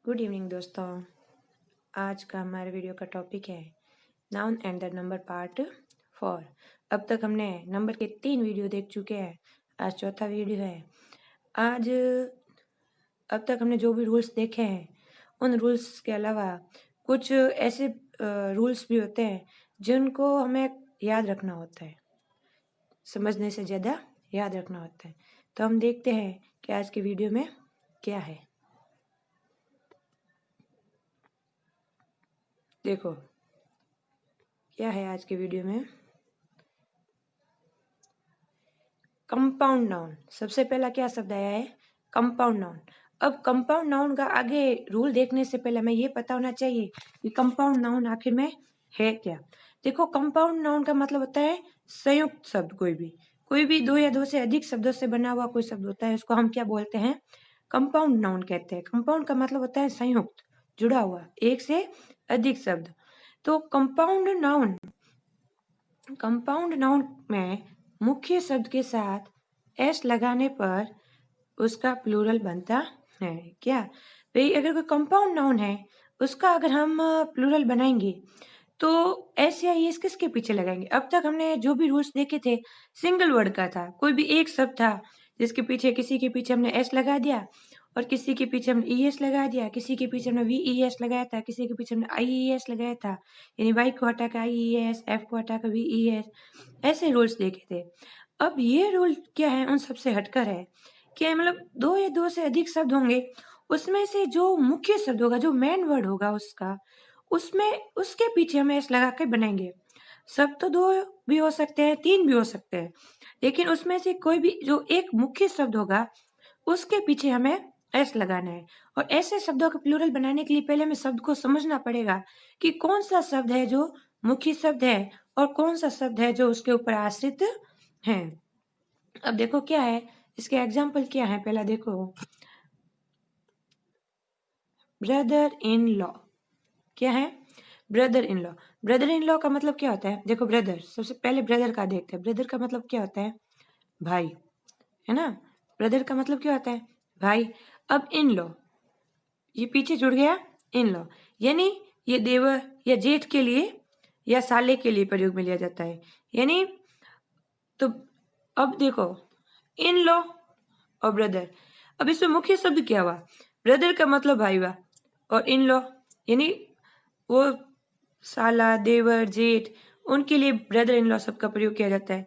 Good evening दोस्तों। आज का हमारे वीडियो का टॉपिक है noun and the number part 4। अब तक हमने नंबर के 3 वीडियो देख चुके हैं। आज चौथा वीडियो है। आज अब तक हमने जो भी रूल्स देखे हैं उन रूल्स के अलावा कुछ ऐसे रूल्स भी होते हैं जिनको हमें याद रखना होता है, समझने से ज़्यादा याद रखना होता है। तो हम देखते हैं कि आज की वीडियो में क्या है। देखो क्या है आज के वीडियो में। कंपाउंड नाउन, सबसे पहला क्या शब्द आया है? Compound noun. अब कंपाउंड नाउन का आगे रूल देखने से पहले हमें ये पता होना चाहिए कि कंपाउंड नाउन आखिर में है क्या। देखो, कंपाउंड नाउन का मतलब होता है संयुक्त शब्द। कोई भी दो या दो से अधिक शब्दों से बना हुआ कोई शब्द होता है, उसको हम क्या बोलते हैं? कंपाउंड नाउन कहते हैं। कंपाउंड का मतलब होता है संयुक्त, जुड़ा हुआ, एक से अधिक शब्द। तो कंपाउंड नाउन में मुख्य शब्द के साथ एस लगाने पर उसका प्लूरल बनता है। क्या भाई, अगर कोई कंपाउंड नाउन है उसका अगर हम प्लूरल बनाएंगे तो एस या एस किसके पीछे लगाएंगे? अब तक हमने जो भी रूल्स देखे थे सिंगल वर्ड का था। कोई भी एक शब्द था जिसके पीछे किसी के पीछे हमने एस लगा दिया और किसी के पीछे हमने ई एस लगा दिया, किसी के पीछे हमने वी ई एस लगाया था, किसी के पीछे हमने आई ई एस लगाया था, यानी वाई को हटा कर आई ई एस, एफ को हटा कर वी ई एस, ऐसे रूल्स देखे थे। अब ये रूल क्या है, उन सबसे हटकर है कि मतलब दो या दो से अधिक शब्द होंगे, उसमें से जो मुख्य शब्द होगा, जो मेन वर्ड होगा उसका, उसमें उसके पीछे हम एस लगा कर बनाएंगे। शब्द तो दो भी हो सकते हैं, तीन भी हो सकते हैं, लेकिन उसमें से कोई भी जो एक मुख्य शब्द होगा उसके पीछे हमें एस लगाना है। और ऐसे शब्दों का प्लूरल बनाने के लिए पहले हमें शब्द को समझना पड़ेगा कि कौन सा शब्द है जो मुख्य शब्द है और कौन सा शब्द है जो उसके ऊपर आश्रित है। अब देखो क्या है, इसके एग्जाम्पल क्या है। पहला देखो, ब्रदर इन लॉ। क्या है? Brother in law. Brother in law का मतलब क्या होता है? देखो, ब्रदर, सबसे पहले ब्रदर का देखते हैं। ब्रदर का मतलब क्या होता है? भाई, है ना? ब्रदर का मतलब क्या होता है? भाई। अब इन लॉ, ये पीछे जुड़ गया इन लॉ, यानी ये देवर या जेठ के लिए या साले के लिए प्रयोग में लिया जाता है। यानी तो अब देखो, इन लॉ और ब्रदर, अब इसमें मुख्य शब्द क्या हुआ? ब्रदर का मतलब भाई हुआ, और इन लॉ यानी वो साला, देवर, जेठ, उनके लिए ब्रदर इन लॉ शब्द का प्रयोग किया जाता है।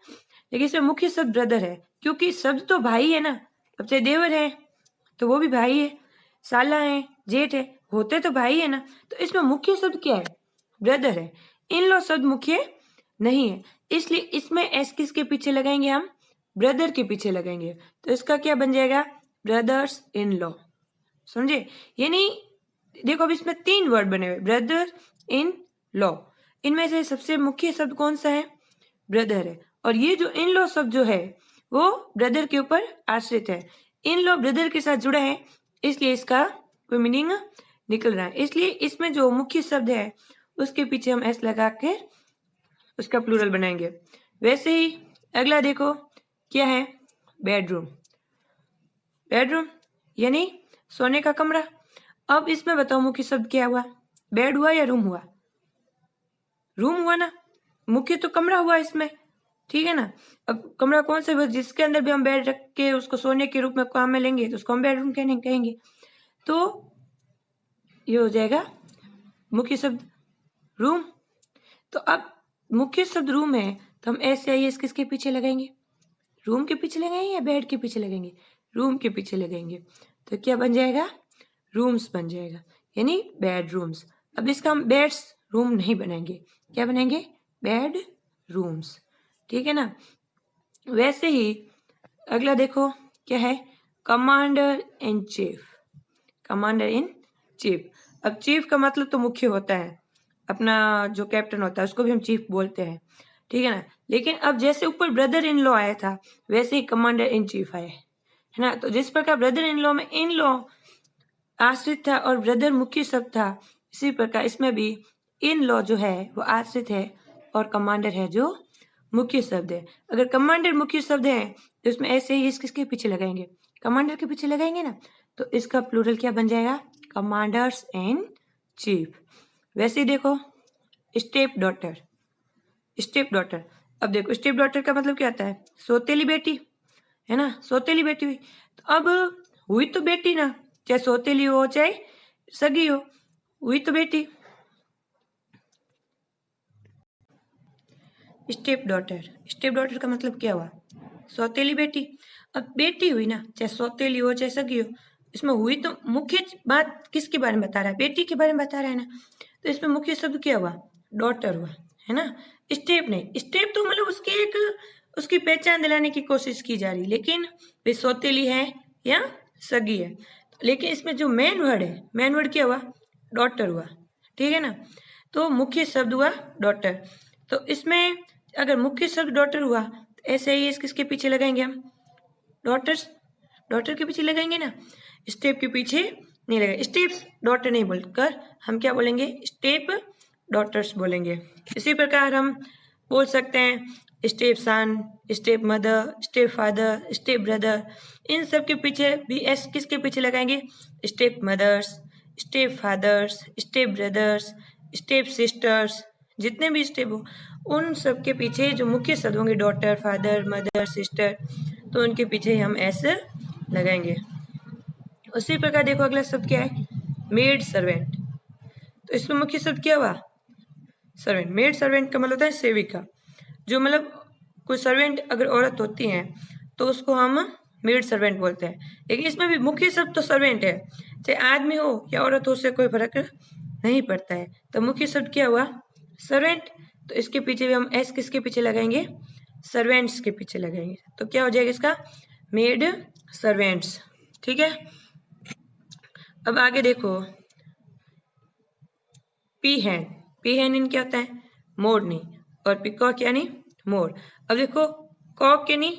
लेकिन इसमें मुख्य शब्द ब्रदर है, क्योंकि शब्द तो भाई है ना। अब चाहे देवर है तो वो भी भाई है, साला है, जेठ है, होते तो भाई है ना। तो इसमें मुख्य शब्द क्या है? ब्रदर है। इन लॉ शब्द मुख्य नहीं है, इसलिए इसमें एस किसके पीछे लगाएंगे? हम ब्रदर के पीछे लगाएंगे। तो इसका क्या बन जाएगा? Brothers in law. समझे? यानी देखो, अब इसमें 3 वर्ड बने हुए, ब्रदर इन लॉ। इनमें से सबसे मुख्य शब्द कौन सा है? ब्रदर है। और ये जो इन लॉ शब्द जो है वो ब्रदर के ऊपर आश्रित है। इन लॉ ब्रदर के साथ जुड़ा है, इसलिए इसका कोई मीनिंग निकल रहा है। इसलिए इसमें जो मुख्य शब्द है उसके पीछे हम एस लगा के उसका प्लूरल बनाएंगे। वैसे ही अगला देखो क्या है? बेडरूम। बेडरूम यानी सोने का कमरा। अब इसमें बताओ मुख्य शब्द क्या हुआ? बेड हुआ या रूम हुआ? रूम हुआ ना। मुख्य तो कमरा हुआ इसमें, ठीक है ना। अब कमरा कौन सा हुआ? जिसके अंदर भी हम बेड रख के उसको सोने के रूप में काम में लेंगे तो उसको हम बेडरूम कहेंगे। तो ये हो जाएगा मुख्य शब्द रूम। तो अब मुख्य शब्द रूम है तो हम एस या एस किसके पीछे लगाएंगे? रूम के पीछे लगाएंगे या बेड के पीछे लगाएंगे? रूम के पीछे लगाएंगे। तो क्या बन जाएगा? रूम्स बन जाएगा, यानी बेडरूम्स। अब इसका हम बेड्स रूम नहीं बनाएंगे, क्या बनाएंगे? बेड रूम्स, ठीक है ना। वैसे ही अगला देखो क्या है? Commander in chief. Commander in chief. अब चीफ का मतलब तो मुख्य होता है, अपना जो कैप्टन होता है उसको भी हम चीफ बोलते हैं, ठीक है ना। लेकिन अब जैसे ऊपर ब्रदर इन लॉ आया था वैसे ही कमांडर इन चीफ आए, है ना। तो जिस प्रकार ब्रदर इन लॉ में इन लॉ आश्रित था और ब्रदर मुख्य शब्द था, इसी प्रकार इसमें भी इन लॉ जो है वो आश्रित है और कमांडर है जो मुख्य शब्द है। अगर कमांडर मुख्य शब्द है तो इसमें ऐसे ही इस किसके पीछे लगाएंगे? कमांडर के पीछे लगाएंगे ना। तो इसका प्लूरल क्या बन जाएगा? Commanders in chief. वैसे ही देखो स्टेप डॉटर, स्टेप डॉटर। अब देखो स्टेप डॉटर का मतलब क्या आता है, सौतेली बेटी, है ना, सौतेली बेटी हुई। तो अब हुई तो बेटी ना, चाहे सौतेली हो चाहे सगी हो, हुई तो बेटी। स्टेप डॉटर, स्टेप डॉटर का मतलब क्या हुआ, सौतेली बेटी। अब बेटी हुई ना, चाहे सौतेली हो चाहे सगी हो, इसमें हुई तो मुख्य बात किसके बारे में बता रहा है, बेटी के बारे में बता रहा है ना। तो इसमें मुख्य शब्द क्या हुआ, डॉटर हुआ, है ना। स्टेप नहीं, स्टेप तो मतलब उसकी एक उसकी पहचान दिलाने की कोशिश की जा रही, लेकिन वे सौतेली है या सगी है। लेकिन इसमें जो मेन वर्ड है, मेन वर्ड क्या हुआ, डॉटर हुआ, ठीक है ना। तो मुख्य शब्द हुआ डॉटर। तो इसमें अगर मुख्य शब्द डॉटर हुआ तो ऐसे ही किसके पीछे लगाएंगे हम, डॉटर्स, डॉटर के पीछे लगाएंगे ना, स्टेप के पीछे नहीं लगाएंगे। स्टेप डॉटर नहीं बोलकर हम क्या बोलेंगे, स्टेप डॉटर्स बोलेंगे। इसी प्रकार हम बोल सकते हैं step son, step mother, step father, step brother. इन सब के पीछे भी एस किसके पीछे लगाएंगे, step mothers, step fathers, step brothers, step sisters. जितने भी स्टेप हो उन सब के पीछे जो मुख्य शब्द होंगे, डॉटर, फादर, मदर, सिस्टर, तो उनके पीछे हम एस लगाएंगे। उसी प्रकार देखो अगला शब्द क्या है, मेड सर्वेंट। तो इसमें मुख्य शब्द क्या हुआ, सर्वेंट। मेड सर्वेंट का मतलब होता है सेविका। जो मतलब कोई सर्वेंट अगर औरत होती है तो उसको हम मेड सर्वेंट बोलते हैं। लेकिन इसमें भी मुख्य शब्द तो सर्वेंट है, चाहे आदमी हो या औरत हो, उससे कोई फर्क नहीं पड़ता है। तो मुख्य शब्द क्या हुआ, सर्वेंट। तो इसके पीछे भी हम एस किसके पीछे लगाएंगे, सर्वेंट्स के पीछे लगाएंगे। तो क्या हो जाएगा इसका, मेड सर्वेंट्स, ठीक है। अब आगे देखो पी हैन, पी हैन इन क्या होता है, मोरनी, और पिकॉक यानी मोर। अब देखो कॉक यानी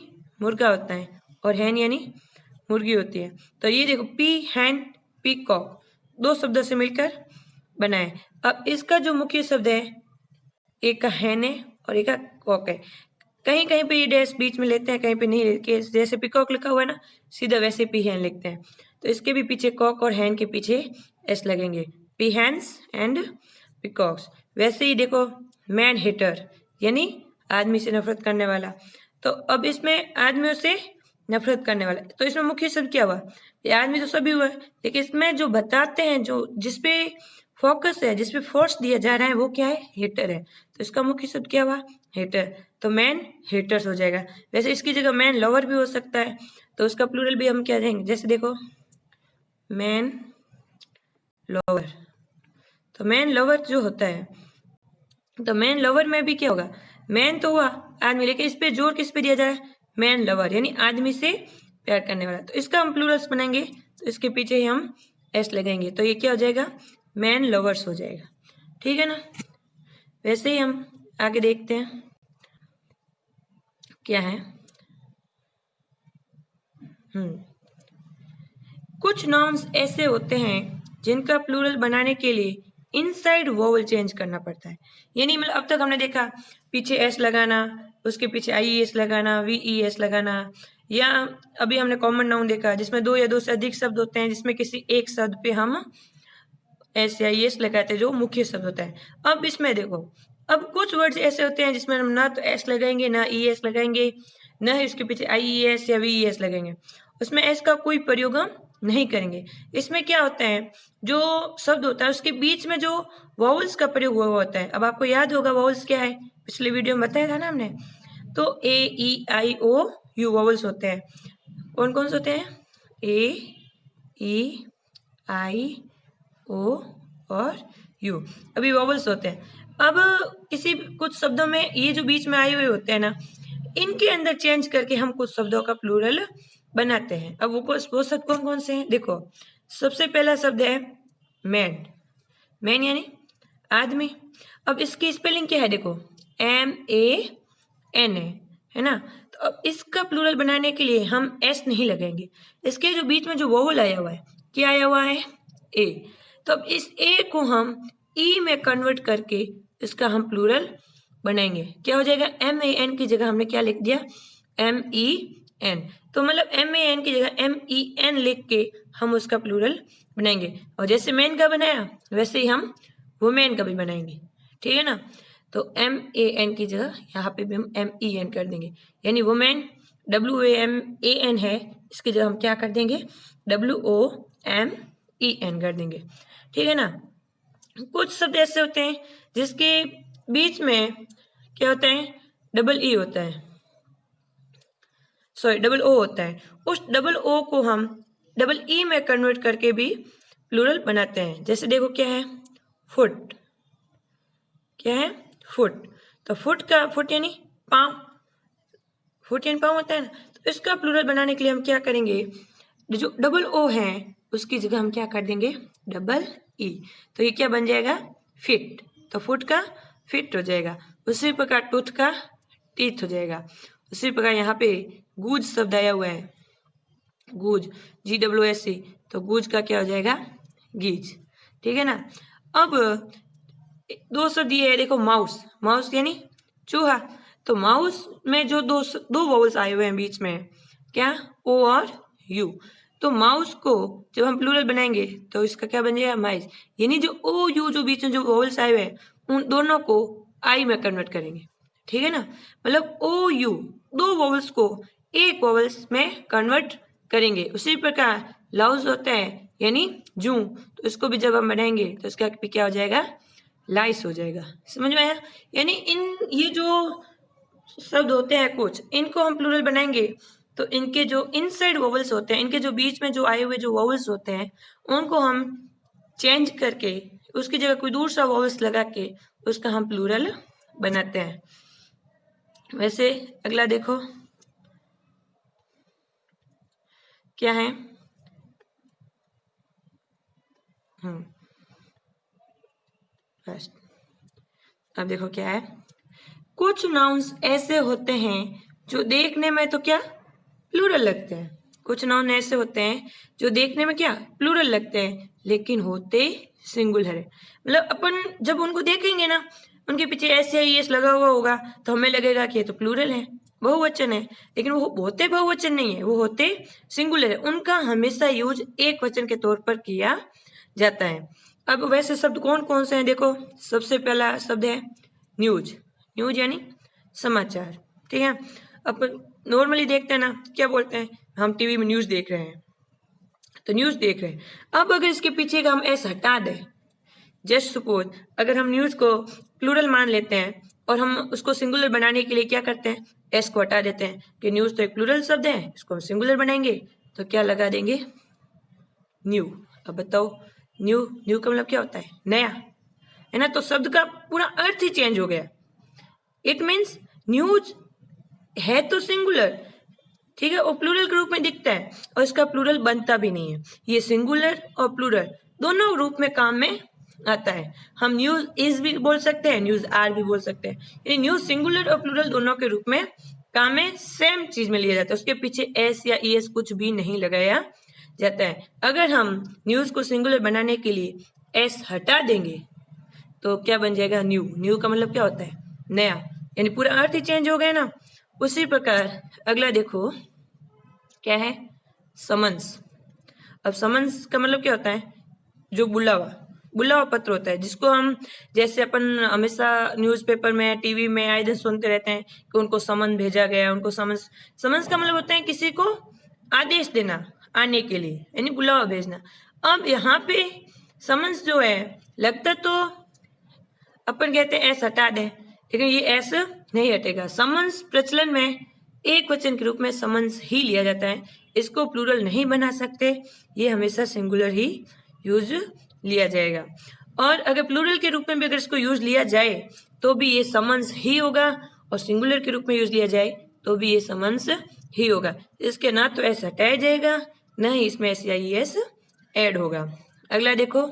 मुर्गा होता है और हैन यानी मुर्गी होती है। तो ये देखो पी हैन पीकॉक दो शब्दों से मिलकर बना है। अब इसका जो मुख्य शब्द है, एक का हैन है और एक का कॉक है। कहीं कहीं पे ये डैश बीच में लेते हैं, कहीं पे नहीं लेते, जैसे पिकॉक लिखा हुआ है ना, सीधा वैसे पी हैन लिखते हैं। तो इसके भी पीछे कॉक और हैन के पीछे एस लगेंगे, पी हैंस एंड पिकॉक्स। वैसे ही देखो मैन हेटर यानी आदमी से नफरत करने वाला। तो अब इसमें आदमियों से नफरत करने वाला, तो इसमें मुख्य शब्द क्या हुआ, ये आदमी तो सभी हुआ है, लेकिन इसमें जो बताते हैं, जो जिसपे फोकस है, जिसपे फोर्स दिया जा रहा है, वो क्या है, हेटर है। तो इसका मुख्य शब्द क्या हुआ, हेटर। तो मैन हेटर्स हो जाएगा। वैसे इसकी जगह मैन लवर भी हो सकता है, तो उसका प्लूरल भी हम क्या देंगे, जैसे देखो मैन लवर। तो मैन लवर जो होता है, तो मैन लवर में भी क्या होगा, मैन तो हुआ आदमी, लेकिन इस पे जोर किस पे दिया जा रहा है, मैन लवर यानी आदमी से प्यार करने वाला। तो इसका हम प्लूरल्स बनाएंगे, तो इसके पीछे ही हम एस लगाएंगे, तो ये क्या हो जाएगा, मैन लवर्स हो जाएगा, ठीक है ना। वैसे ही हम आगे देखते हैं क्या है। कुछ नाउन्स ऐसे होते हैं जिनका प्लूरल बनाने के लिए इनसाइड वोवल चेंज करना पड़ता है। यानी मतलब अब तक हमने देखा पीछे एस लगाना, उसके पीछे आई एस लगाना, वी ई एस लगाना, या अभी हमने कॉमन नाउन देखा जिसमें दो या दो से अधिक शब्द होते हैं, जिसमें किसी एक शब्द पे हम एस या एस लगाते हैं, जो मुख्य शब्द होता है। अब इसमें देखो, अब कुछ वर्ड्स ऐसे होते हैं जिसमें हम ना तो एस लगाएंगे ना ई एस लगाएंगे, ना ही उसके पीछे आई ई एस या वी ई एस लगाएंगे, उसमें एस का कोई प्रयोग हम नहीं करेंगे। इसमें क्या होता है, जो शब्द होता है उसके बीच में जो वॉवल्स का प्रयोग हुआ होता है। अब आपको याद होगा वॉवल्स क्या है, पिछले वीडियो में बताया था ना हमने। तो ए ई आई ओ यू वॉवल्स होते हैं। कौन कौन से होते हैं, ए ई आई ओ और यू, अभी वॉवल्स होते हैं। अब किसी कुछ शब्दों में ये जो बीच में आए हुए होते हैं ना, इनके अंदर चेंज करके हम कुछ शब्दों का प्लूरल बनाते हैं। अब वो शब्द कौन कौन से हैं, देखो सबसे पहला शब्द है मैन, मैन यानी आदमी। अब इसकी स्पेलिंग क्या है, देखो MAN है ना। तो अब इसका प्लूरल बनाने के लिए हम एस नहीं लगाएंगे, इसके जो बीच में जो वोवल आया हुआ है, क्या आया हुआ है, ए। तो अब इस ए को हम ई में कन्वर्ट करके इसका हम प्लूरल बनाएंगे। क्या हो जाएगा, MAN की जगह हमने क्या लिख दिया, एन, तो मतलब MAN की जगह MEN लिख के हम उसका प्लूरल बनाएंगे। और जैसे मैन का बनाया वैसे ही हम वुमेन का भी बनाएंगे, ठीक है ना। तो MAN की जगह यहाँ पे भी हम MEN कर देंगे, यानी वुमेन WAMAN है, इसकी जगह हम क्या कर देंगे WOMEN कर देंगे, ठीक है ना। कुछ शब्द ऐसे होते हैं जिसके बीच में क्या होता है डबल ई होता है, सॉरी डबल ओ होता है, उस डबल ओ को हम डबल ई में कन्वर्ट करके भी प्लूरल बनाते हैं। जैसे देखो क्या है फुट, क्या है फुट, तो फुट यानी पाँव, फुट यानी पाँव होता है ना, तो इसका प्लूरल बनाने के लिए हम क्या करेंगे, जो डबल ओ है उसकी जगह हम क्या कर देंगे डबल ई, तो ये क्या बन जाएगा फिट, तो फुट का फिट हो जाएगा। उसी प्रकार टूथ का टीथ हो जाएगा। उसी प्रकार यहाँ पे गूज शब्द आया हुआ है, गूज GWSC, तो गूज का क्या हो जाएगा गीज, ठीक है ना। अब दो शब्द ये है देखो माउस, माउस यानी चूहा, तो माउस में जो दो वोवल्स आए हुए हैं बीच में, क्या ओ और यू, तो माउस को जब हम प्लूरल बनाएंगे तो इसका क्या बन जाएगा माइस, यानी जो ओ यू जो बीच में जो वोवल्स आए हुए हैं उन दोनों को आई में कन्वर्ट करेंगे, ठीक है ना। मतलब ओ यू दो वोवल्स को एक वोवल्स में कन्वर्ट करेंगे। उसी प्रकार लाउज होता है यानी जू, तो इसको भी जब हम बनाएंगे तो इसका भी क्या हो जाएगा लाइस हो जाएगा। समझ में आया, यानी इन ये जो शब्द होते हैं कुछ इनको हम प्लूरल बनाएंगे तो इनके जो इनसाइड वोवल्स होते हैं, इनके जो बीच में जो आए हुए जो वोवल्स होते हैं उनको हम चेंज करके उसकी जगह कोई दूसरा वोवल्स लगा के उसका हम प्लूरल बनाते हैं। वैसे अगला देखो क्या है, फर्स्ट अब देखो क्या है, कुछ नाउन्स ऐसे होते हैं जो देखने में तो क्या प्लूरल लगते हैं, कुछ नाउन ऐसे होते हैं जो देखने में क्या प्लूरल लगते हैं लेकिन होते सिंगुलर है। मतलब अपन जब उनको देखेंगे ना उनके पीछे ऐसे ही एस लगा हुआ होगा तो हमें लगेगा कि ये तो प्लूरल है बहुवचन है, लेकिन वो होते बहुवचन नहीं है, वो होते सिंगुलर है, उनका हमेशा यूज एक वचन के तौर पर किया जाता है। अब वैसे शब्द कौन कौन से हैं देखो, सबसे पहला शब्द है न्यूज, न्यूज यानी समाचार, ठीक है। अपन नॉर्मली देखते हैं ना क्या बोलते हैं हम टीवी में न्यूज देख रहे हैं, तो न्यूज देख रहे हैं। अब अगर इसके पीछे का हम एस हटा दें, जस्ट सपोज अगर हम न्यूज को प्लूरल मान लेते हैं और हम उसको सिंगुलर बनाने के लिए क्या करते हैं एस को हटा देते हैं कि न्यूज तो एक प्लूरल शब्द है इसको हम सिंगुलर बनाएंगे, तो क्या लगा देंगे न्यू। अब बताओ न्यू, न्यू का मतलब क्या होता है नया, है ना, तो शब्द का पूरा अर्थ ही चेंज हो गया। इट मीन्स न्यूज है तो सिंगुलर, ठीक है, और प्लूरल के रूप में दिखता है और इसका प्लूरल बनता भी नहीं है, ये सिंगुलर और प्लूरल दोनों रूप में काम में आता है। हम न्यूज इज भी बोल सकते हैं, न्यूज आर भी बोल सकते हैं, यानी न्यूज सिंगुलर और प्लूरल दोनों के रूप में काम में सेम चीज में लिया जाता है, उसके पीछे एस या ईएस कुछ भी नहीं लगाया जाता है। अगर हम न्यूज को सिंगुलर बनाने के लिए एस हटा देंगे तो क्या बन जाएगा न्यू, न्यू का मतलब क्या होता है नया, यानी पूरा अर्थ ही चेंज हो गया ना। उसी प्रकार अगला देखो क्या है समन्स। अब समन्स का मतलब क्या होता है जो बुलावा, बुलावा पत्र होता है जिसको हम जैसे अपन हमेशा न्यूज़पेपर में टीवी में आए दिन सुनते रहते हैं कि उनको समन भेजा गया, उनको समन्स, समन्स का मतलब होता है किसी को आदेश देना आने के लिए, यानी बुलावा भेजना। अब यहाँ पे समन्स जो है लगता तो अपन कहते हैं ऐसा हटा दें, लेकिन ये ऐसा नहीं हटेगा। समन्स प्रचलन में एक वचन के रूप में समन्स ही लिया जाता है, इसको प्लूरल नहीं बना सकते, ये हमेशा सिंगुलर ही यूज लिया जाएगा। और अगर प्लूरल के रूप में भी अगर इसको यूज लिया जाए तो भी ये समन्स ही होगा, और सिंगुलर के रूप में यूज लिया जाए तो भी ये समन्स ही होगा। इसके ना तो ऐसा हटाया जाएगा ना ही इसमें एस या एस ऐड होगा। अगला देखो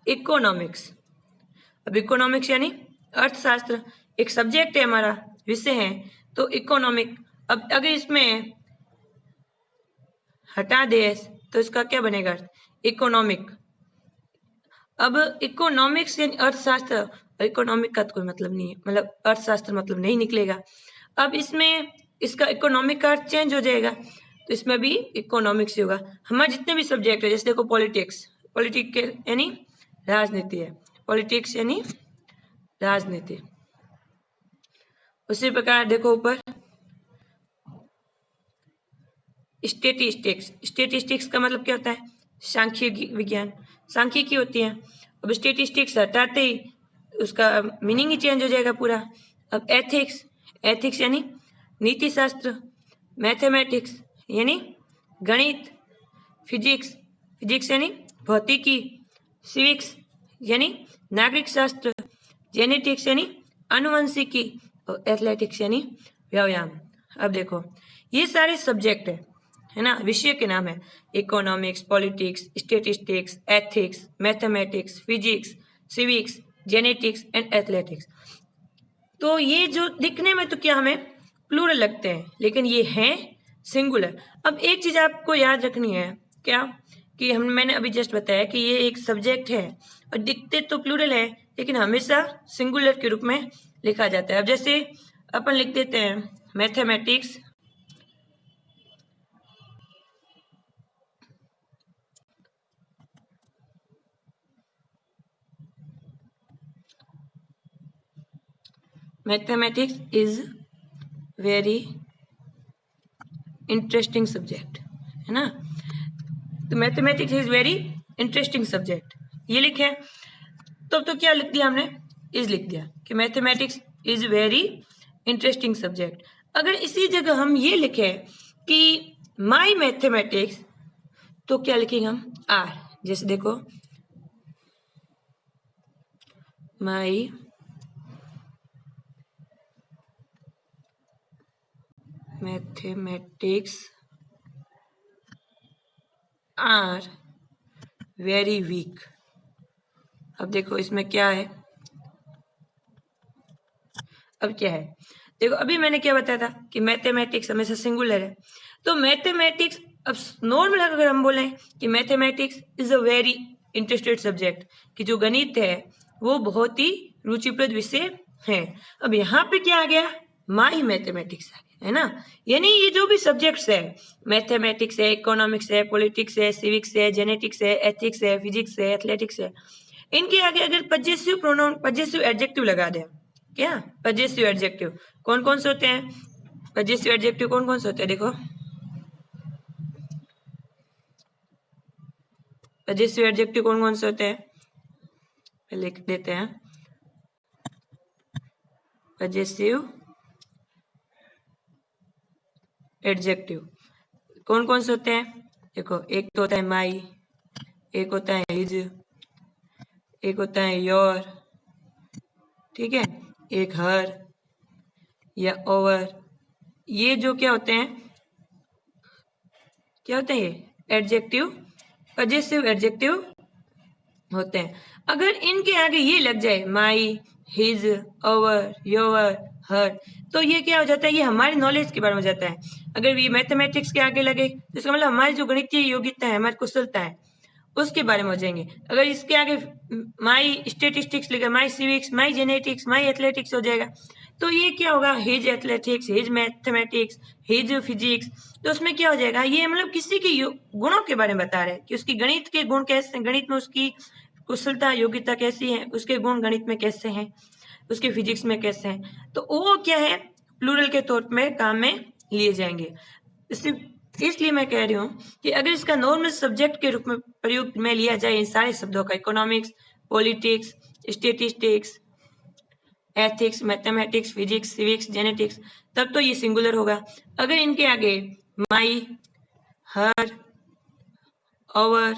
इकोनॉमिक्स। अब इकोनॉमिक्स यानी अर्थशास्त्र, एक सब्जेक्ट है हमारा, विषय है, तो इकोनॉमिक। अब अगर इसमें हटा दे तो इसका क्या बनेगा इकोनॉमिक। अब इकोनॉमिक्स यानी अर्थशास्त्र और इकोनॉमिक का तो कोई मतलब नहीं है, मतलब अर्थशास्त्र मतलब नहीं निकलेगा। अब इसमें इसका इकोनॉमिक का अर्थ चेंज हो जाएगा, तो इसमें भी इकोनॉमिक्स ही होगा। हमारे जितने भी सब्जेक्ट है, जैसे देखो पॉलिटिक्स, पॉलिटिक्स यानी राजनीति है, पॉलिटिक्स यानी राजनीति। उसी प्रकार देखो ऊपर स्टेटिस्टिक्स, स्टेटिस्टिक्स का मतलब क्या होता है? सांख्यिकी विज्ञान, सांख्यिकी होती है। अब स्टेटिस्टिक्स हटाते ही उसका मीनिंग ही चेंज हो जाएगा पूरा। अब एथिक्स, एथिक्स यानी नीति शास्त्र, मैथमेटिक्स यानी गणित, फिजिक्स, फिजिक्स यानी भौतिकी, सिविक्स यानी नागरिक शास्त्र, जेनेटिक्स यानी आनुवंशिकी और एथलेटिक्स यानी व्यायाम। अब देखो ये सारे सब्जेक्ट है ना, विषय के नाम है। Economics, politics, statistics, ethics, mathematics, physics, civics, genetics and athletics. तो ये जो दिखने में तो क्या हमें प्लूरल लगते हैं, लेकिन ये हैं सिंगुलर। अब एक चीज आपको याद रखनी है, क्या कि मैंने अभी जस्ट बताया कि ये एक सब्जेक्ट है और दिखते तो प्लूरल है, लेकिन हमेशा सिंगुलर के रूप में लिखा जाता है। अब जैसे अपन लिख देते हैं mathematics, mathematics is very interesting subject, है ना। तो mathematics is very interesting subject ये लिखे, तो क्या लिख दिया हमने? इज लिख दिया कि mathematics is very interesting subject. अगर इसी जगह हम ये लिखे कि माई मैथमेटिक्स, तो क्या लिखेंगे हम? आर। जैसे देखो माई मैथमेटिक्स आर वेरी वीक। अब देखो इसमें क्या है, अब क्या है देखो, अभी मैंने क्या बताया था कि मैथमेटिक्स हमेशा सिंगुलर है। तो मैथमेटिक्स, अब नॉर्मल अगर हम बोलें कि mathematics is a very interested subject, कि जो गणित है वो बहुत ही रुचिप्रद विषय है। अब यहाँ पे क्या आ गया? माई मैथमेटिक्स आ गया, है ना। यानी ये जो भी सब्जेक्ट्स है, मैथमेटिक्स है, इकोनॉमिक्स है, पॉलिटिक्स है, सिविक्स है, जेनेटिक्स है, एथिक्स है, फिजिक्स है, एथलेटिक्स है, इनके आगे अगर पजेसिव प्रोनाउन, पजेसिव एडजेक्टिव लगा दें, क्या पजेसिव एडजेक्टिव कौन कौन से होते हैं? पजेसिव एडजेक्टिव कौन कौन से होते हैं? देखो पजेसिव एडजेक्टिव कौन कौन से होते हैं, लिख देते हैं। पजेसिव एडजेक्टिव कौन कौन से होते हैं? देखो एक तो होता है माई, एक होता है हिज, एक होता है योर, ठीक है, एक हर या ओवर। ये जो क्या होते हैं, क्या होते हैं? ये एडजेक्टिव, पजेसिव एडजेक्टिव होते हैं। अगर इनके आगे ये लग जाए माई, हिज, ओवर, योर, हर, तो ये क्या हो जाता है? ये हमारी नॉलेज के बारे में हो जाता है। अगर ये मैथमेटिक्स के आगे लगे तो इसका मतलब हमारी जो गणितीय योग्यता है, हमारी कुशलता है, उसके बारे में हो जाएंगे। अगर इसके आगे माई स्टेटिस्टिक्स लिखा, माई सिविक्स, माई जेनेटिक्स, माई एथलेटिक्स हो जाएगा, तो ये क्या होगा? His athletics, his mathematics, his physics. तो उसमें क्या हो जाएगा? ये मतलब किसी के गुणों के बारे में बता रहे हैं कि उसकी गणित के गुण कैसे, गणित में उसकी कुशलता योग्यता कैसी है, उसके गुण गणित में कैसे हैं, उसके फिजिक्स में कैसे हैं। तो वो क्या है? प्लूरल के तौर में काम में लिए जाएंगे। इसलिए मैं कह रही हूँ कि अगर इसका नॉर्मल सब्जेक्ट के रूप में प्रयोग में लिया जाए इन सारे शब्दों का, economics, politics, statistics, ethics, mathematics, physics, civics, genetics, तब तो ये सिंगुलर होगा। अगर इनके आगे माई, हर, ओवर,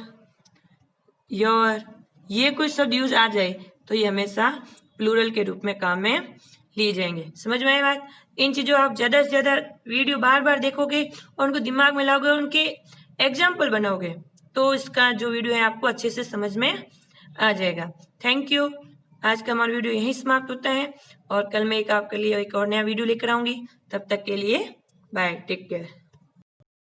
योर, ये कोई शब्द यूज आ जाए तो ये हमेशा प्लूरल के रूप में काम में लिए जाएंगे। समझ में आई बात? इन चीजों आप ज्यादा से ज्यादा वीडियो बार बार देखोगे और उनको दिमाग में लाओगे और उनके एग्जाम्पल बनाओगे, तो इसका जो वीडियो है आपको अच्छे से समझ में आ जाएगा। Thank you. आज का हमारा वीडियो यहीं समाप्त होता है और कल मैं आपके लिए एक और नया वीडियो लेकर आऊंगी। तब तक के लिए बाय, टेक केयर।